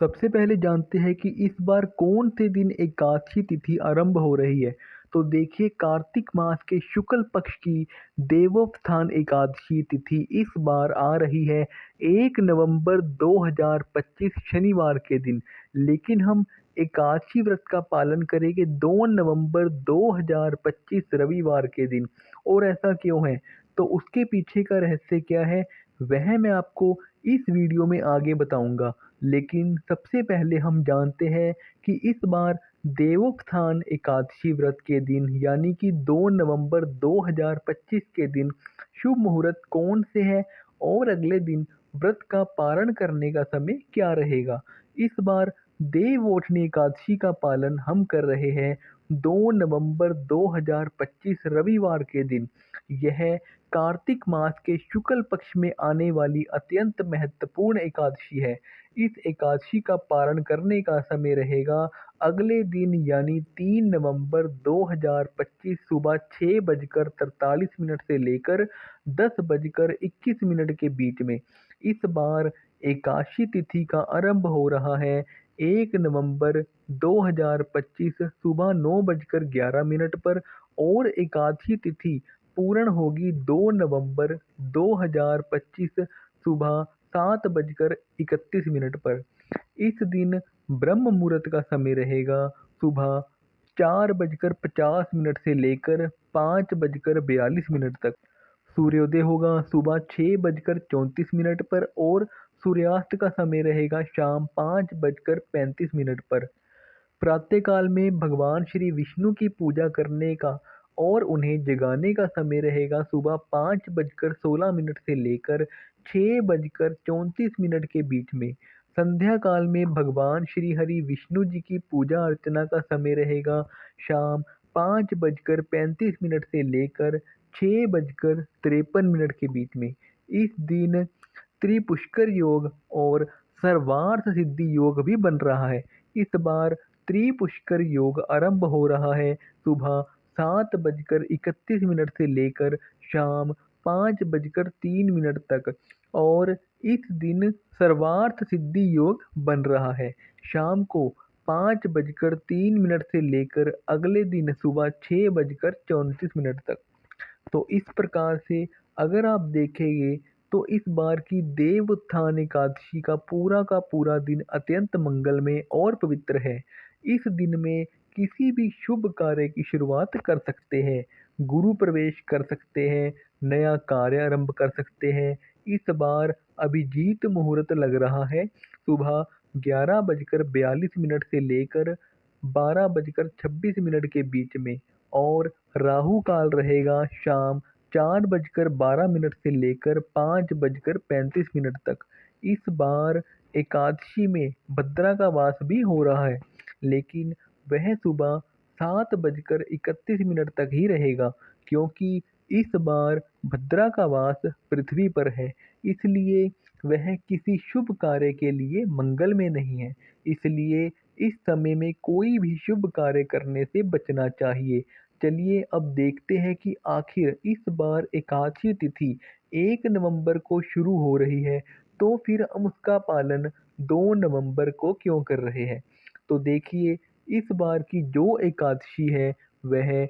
सबसे पहले जानते हैं कि इस बार कौन से दिन एकादशी तिथि आरंभ हो रही है। तो देखिए, कार्तिक मास के शुक्ल पक्ष की देवोत्थान एकादशी तिथि इस बार आ रही है 1 नवंबर 2025 शनिवार के दिन। लेकिन हम एकादशी व्रत का पालन करेंगे 2 नवंबर 2025 रविवार के दिन। और ऐसा क्यों है? तो उसके पीछे का रहस्य क्या है, वह मैं आपको इस वीडियो में आगे बताऊंगा। लेकिन सबसे पहले हम जानते हैं कि इस बार देवोत्थान एकादशी व्रत के दिन यानी कि 2 नवंबर 2025 के दिन शुभ मुहूर्त कौन से हैं और अगले दिन व्रत का पारण करने का समय क्या रहेगा। इस बार देवोठनी एकादशी का पालन हम कर रहे हैं 2 नवंबर 2025 रविवार के दिन। यह कार्तिक मास के शुक्ल पक्ष में आने वाली अत्यंत महत्वपूर्ण एकादशी है। इस एकादशी का पारण करने का समय रहेगा अगले दिन यानी 3 नवंबर 2025 सुबह 6:43 से लेकर 10:21 के बीच में। इस बार एकादशी तिथि का आरंभ हो रहा है 1 नवंबर 2025 सुबह 9:11 पर और एकादशी तिथि पूर्ण होगी 2 नवंबर 2025 सुबह 7:31 पर। इस दिन ब्रह्म मुहूर्त का समय रहेगा सुबह 4:50 से लेकर 5:42 तक। सूर्योदय होगा सुबह 6:34 पर और सूर्यास्त का समय रहेगा शाम 5:35 पर। प्रातःकाल में भगवान श्री विष्णु की पूजा करने का और उन्हें जगाने का समय रहेगा सुबह 5:16 से लेकर 6:34 के बीच में। संध्या काल में भगवान श्री हरि विष्णु जी की पूजा अर्चना का समय रहेगा शाम 5:35 से लेकर 6:53 के बीच में। इस दिन त्रिपुष्कर योग और सर्वार्थ सिद्धि योग भी बन रहा है। इस बार त्रिपुष्कर योग आरंभ हो रहा है सुबह 7:31 से लेकर शाम 5:03 तक और इस दिन सर्वार्थ सिद्धि योग बन रहा है शाम को 5:03 से लेकर अगले दिन सुबह 6:34 तक। तो इस प्रकार से अगर आप देखेंगे तो इस बार की देव उत्थान एकादशी का पूरा दिन अत्यंत मंगलमय और पवित्र है। इस दिन में किसी भी शुभ कार्य की शुरुआत कर सकते हैं, गुरु प्रवेश कर सकते हैं, नया कार्य आरंभ कर सकते हैं। इस बार अभिजीत मुहूर्त लग रहा है सुबह 11:42 से लेकर 12:26 के बीच में और राहु काल रहेगा शाम 4:12 से लेकर 5:35 तक। इस बार एकादशी में भद्रा का वास भी हो रहा है, लेकिन वह सुबह 7:31 तक ही रहेगा क्योंकि इस बार भद्रा का वास पृथ्वी पर है, इसलिए वह किसी शुभ कार्य के लिए मंगल में नहीं है। इसलिए इस समय में कोई भी शुभ कार्य करने से बचना चाहिए। चलिए अब देखते हैं कि आखिर इस बार एकादशी तिथि 1 नवंबर को शुरू हो रही है, तो फिर हम उसका पालन 2 नवंबर को क्यों कर रहे हैं। तो देखिए, इस बार की जो एकादशी है वह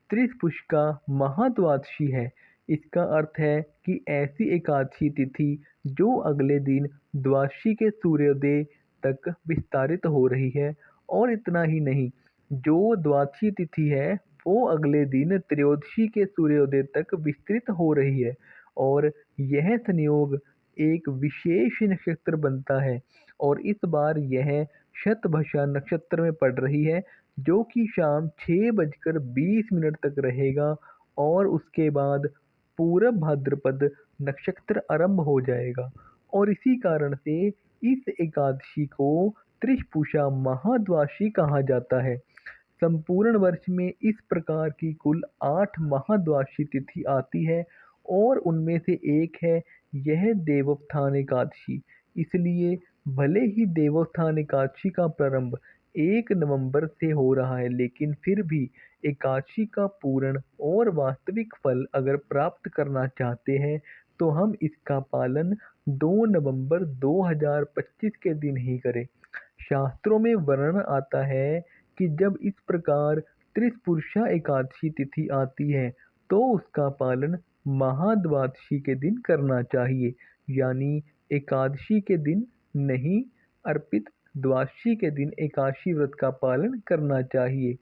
त्रिपुष्का महाद्वादशी है। इसका अर्थ है कि ऐसी एकादशी तिथि जो अगले दिन द्वादशी के सूर्योदय तक विस्तारित हो रही है। और इतना ही नहीं, जो द्वादशी तिथि है वो अगले दिन त्रयोदशी के सूर्योदय तक विस्तृत हो रही है। और यह संयोग एक विशेष नक्षत्र बनता है और इस बार यह शतभिषा नक्षत्र में पड़ रही है जो कि शाम 6:20 तक रहेगा और उसके बाद पूरब भाद्रपद नक्षत्र आरंभ हो जाएगा। और इसी कारण से इस एकादशी को त्रिपुषा महाद्वादशी कहा जाता है। संपूर्ण वर्ष में इस प्रकार की कुल 8 महाद्वादशी तिथि आती है और उनमें से एक है यह देवोत्थान एकादशी। इसलिए भले ही देवोत्थान एकादशी का प्रारंभ 1 नवंबर से हो रहा है, लेकिन फिर भी एकादशी का पूर्ण और वास्तविक फल अगर प्राप्त करना चाहते हैं तो हम इसका पालन 2 नवंबर 2025 के दिन ही करें। शास्त्रों में वर्णन आता है कि जब इस प्रकार त्रिपुरुषा एकादशी तिथि आती है तो उसका पालन महाद्वादशी के दिन करना चाहिए, यानी एकादशी के दिन नहीं, अर्पित द्वादशी के दिन एकादशी व्रत का पालन करना चाहिए।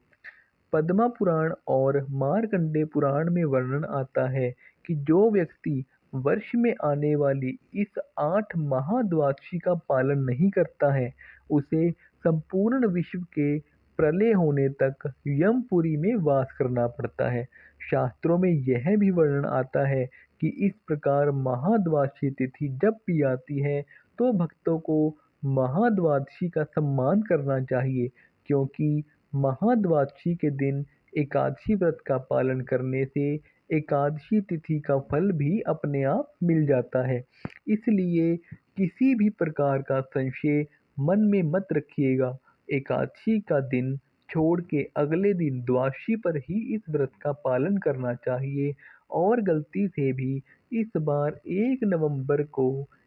पद्मा पुराण और मार्कंडेय पुराण में वर्णन आता है कि जो व्यक्ति वर्ष में आने वाली इस 8 महाद्वादशी का पालन नहीं करता है, उसे संपूर्ण विश्व के प्रलय होने तक यमपुरी में वास करना पड़ता है। शास्त्रों में यह भी वर्णन आता है कि इस प्रकार महाद्वादशी तिथि जब भी आती है तो भक्तों को महाद्वादशी का सम्मान करना चाहिए, क्योंकि महाद्वादशी के दिन एकादशी व्रत का पालन करने से एकादशी तिथि का फल भी अपने आप मिल जाता है। इसलिए किसी भी प्रकार का संशय मन में मत रखिएगा। एकादशी का दिन छोड़ के अगले दिन द्वादशी पर ही इस व्रत का पालन करना चाहिए और गलती से भी इस बार 1 नवंबर को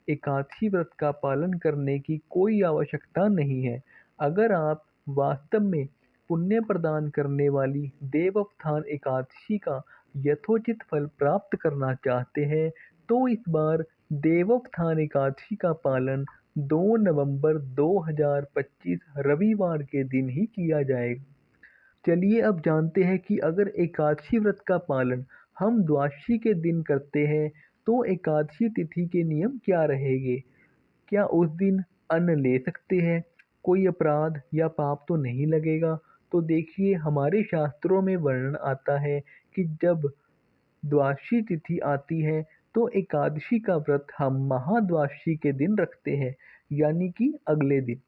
एकादशी व्रत का पालन करने की कोई आवश्यकता नहीं है। अगर आप वास्तव में पुण्य प्रदान करने वाली देवोत्थान एकादशी का यथोचित फल प्राप्त करना चाहते हैं तो इस बार देवोत्थान एकादशी का पालन 2 नवंबर 2025 रविवार के दिन ही किया जाएगा। चलिए अब जानते हैं कि अगर एकादशी व्रत का पालन हम द्वादशी के दिन करते हैं तो एकादशी तिथि के नियम क्या रहेंगे। क्या उस दिन अन्न ले सकते हैं? कोई अपराध या पाप तो नहीं लगेगा? तो देखिए, हमारे शास्त्रों में वर्णन आता है कि जब द्वादशी तिथि आती है तो एकादशी का व्रत हम महाद्वादशी के दिन रखते हैं, यानी कि अगले दिन।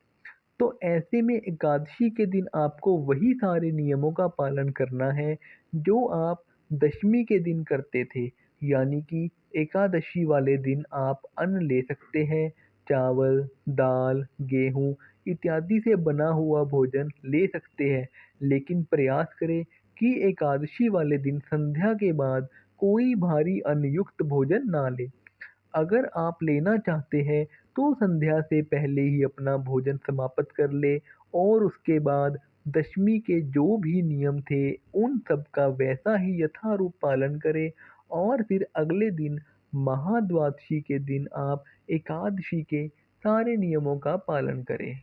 तो ऐसे में एकादशी के दिन आपको वही सारे नियमों का पालन करना है जो आप दशमी के दिन करते थे, यानी कि एकादशी वाले दिन आप अन्न ले सकते हैं, चावल, दाल, गेहूँ इत्यादि से बना हुआ भोजन ले सकते हैं, लेकिन प्रयास करें कि एकादशी वाले दिन संध्या के बाद कोई भारी अन्नयुक्त भोजन ना लें। अगर आप लेना चाहते हैं तो संध्या से पहले ही अपना भोजन समाप्त कर ले और उसके बाद दशमी के जो भी नियम थे उन सब का वैसा ही यथारूप पालन करें और फिर अगले दिन महाद्वादशी के दिन आप एकादशी के सारे नियमों का पालन करें।